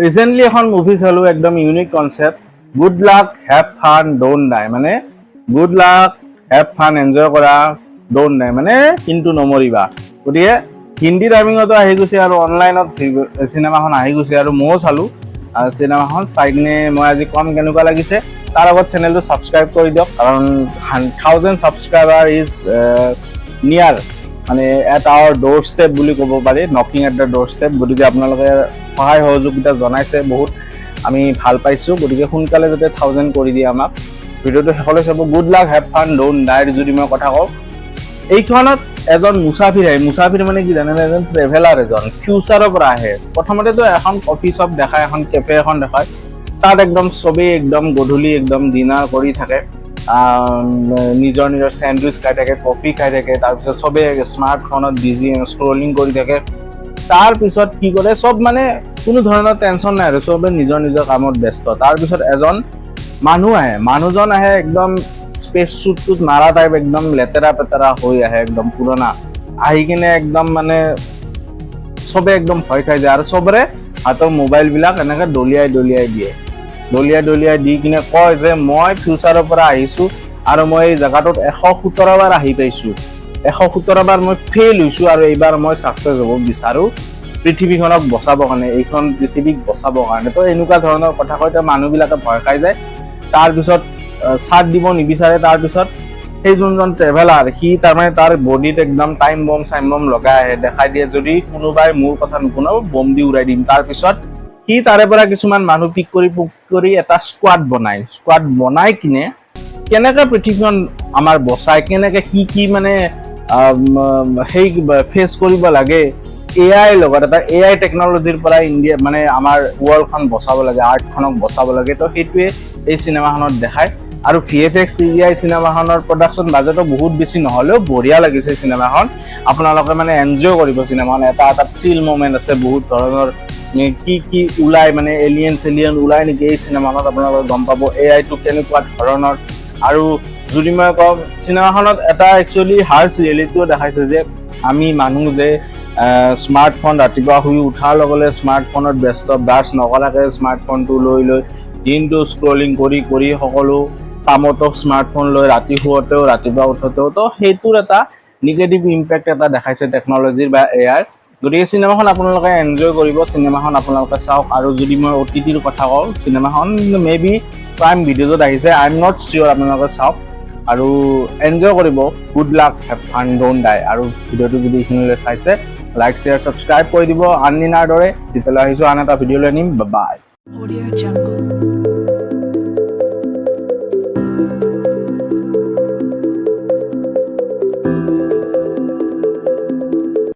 recently এখন movie চালো একদম unique concept good luck have fun don't die মানে good luck have fun enjoy কৰা ডোন্ট ডাই মানে কিন্তু নমৰিবা গতিকে হিন্দী ডাবিঙতো আহি গৈছে আৰু অনলাইনত চিনেমাখন আহি গৈছে আৰু ময়ো চালো চিনেমাখন চাই কিনে মই আজি কম কেনেকুৱা লাগিছে তাৰ আগত চেনেলটো ছাবস্ক্ৰাইব কৰি দিয়ক কাৰণ 1000 ছাবস্ক্ৰাইবাৰ ইজ নিয়াৰ মানে এট আৱাৰ ডোৰ ষ্টেপ বুলি ক'ব পাৰি নকিং এট দ্য ডোৰ ষ্টেপ গতিকে আপোনালোকে সহায় সহযোগিতা জনাইছে বহুত আমি ভাল পাইছোঁ গতিকে সোনকালে যাতে 1000 কৰি দিয়ে আমাক ভিডিঅ'টো শেষলৈ চাব good luck have fun don't ডাই যদি মই কথা কওঁ এইখনত এজন মুছাফিৰ মানে কি জানেনে এজন ট্ৰেভেলাৰ এজন ফিউচাৰৰ পৰা আহে প্ৰথমতেতো এখন কফি শ্বপ দেখায় এখন কেফে এখন দেখায় তাত একদম চবেই একদম গধূলি একদম ডিনাৰ কৰি থাকে নিজৰ নিজৰ চেণ্ডউইচ খাই থাকে কফি খাই থাকে তাৰপিছত চবেই স্মাৰ্টফোনত বিজি স্ক্ৰলিং কৰি থাকে তাৰপিছত কি কৰে চব মানে কোনো ধৰণৰ টেনশ্যন নাই আৰু চবে নিজৰ নিজৰ কামত ব্যস্ত তাৰপিছত এজন মানুহজন আহে একদম স্পেচ শ্বুটটোত মাৰা টাইপ একদম লেতেৰা পেতেৰা হৈ আহে একদম পুৰণা আহি কিনে একদম মানে চবে একদম ভয় খাই যায় আৰু চবৰে হাতৰ মোবাইলবিলাক এনেকৈ দলিয়াই দি কিনে কয় যে মই ফিউচাৰৰ পৰা আহিছোঁ আৰু মই এই জেগাটোত 117 বাৰ আহি পাইছোঁ 117 বাৰ মই ফেইল হৈছোঁ আৰু এইবাৰ মই ছাকচেছ হ'ব বিচাৰোঁ পৃথিৱীখনক বচাবৰ কাৰণে এইখন পৃথিৱীক বচাবৰ কাৰণে তো এনেকুৱা ধৰণৰ কথা কয় তো মানুহবিলাকে ভয় খাই যায় তাৰপিছত সাথ দিব নিবিচাৰে তাৰপিছত সেই যোনজন ট্ৰেভেলাৰ সি তাৰমানে তাৰ বডিত একদম টাইম বম লগাই আহে দেখাই দিয়ে যদি কোনোবাই মোৰ কথা নুশুনাব বম দি উৰাই দিম তাৰপিছত সি তাৰে পৰা কিছুমান মানুহ পিক কৰি এটা স্কোৱাড বনাই কিনে কেনেকৈ পৃথিৱীখন আমাৰ বচাই কেনেকৈ কি মানে সেই ফেচ কৰিব লাগে এআই লগত এটা এআই টেকনলজিৰ পৰা ইণ্ডিয়া মানে আমাৰ ৱৰ্ল্ডখন বচাব লাগে আৰ্টখনক বচাব লাগে তো সেইটোৱে এই চিনেমাখনত দেখায় আৰু ভিএফএক্স CGI চিনেমাখনৰ প্ৰডাকশ্যন বাজেটো বহুত বেছি নহ'লেও বঢ়িয়া লাগিছে চিনেমাখন আপোনালোকে মানে এনজয় কৰিব চিনেমাখন এটা থ্ৰিল মোমেণ্ট আছে বহুত ধৰণৰ কি ওলাই মানে এলিয়েন ওলাই নেকি এই চিনেমাখনত আপোনালোকে গম পাব এআইটো কেনেকুৱা ধৰণৰ আৰু যদি মই কওঁ চিনেমাখনত এটা একচুৱেলি হাৰ্ছ ৰিয়েলিটিও দেখাইছে যে আমি মানুহ যে স্মাৰ্টফোন ৰাতিপুৱা শুই উঠাৰ লগে স্মাৰ্টফোনত ব্যস্ত ব্ৰাছ নকৰাকৈ স্মাৰ্টফোনটো লৈ দিনটো স্ক্ৰলিং কৰি সকলো কামতো স্মাৰ্টফোন লৈ ৰাতি শুৱতেও ৰাতিপুৱা উঠোতেও তো সেইটোৰ এটা নিগেটিভ ইম্পেক্ট এটা দেখাইছে টেকনলজিৰ বা এআইৰ গতিকে চিনেমাখন আপোনালোকে এনজয় কৰিব চিনেমাখন আপোনালোকে চাওক আৰু যদি মই OTTৰ কথা কওঁ চিনেমাখন মেবি প্ৰাইম ভিডিঅ'ত আহিছে আই এম নট চিয়'ৰ আপোনালোকে চাওক আৰু এনজয় কৰিব good luck have fun don't ডাই আৰু ভিডিঅ'টো যদি এইখিনিলৈ চাইছে লাইক শ্বেয়াৰ ছাবস্ক্ৰাইব কৰি দিব আনদিনাৰ দৰে তেতিয়ালৈ আহিছোঁ আন এটা ভিডিঅ'লৈ নিম বাই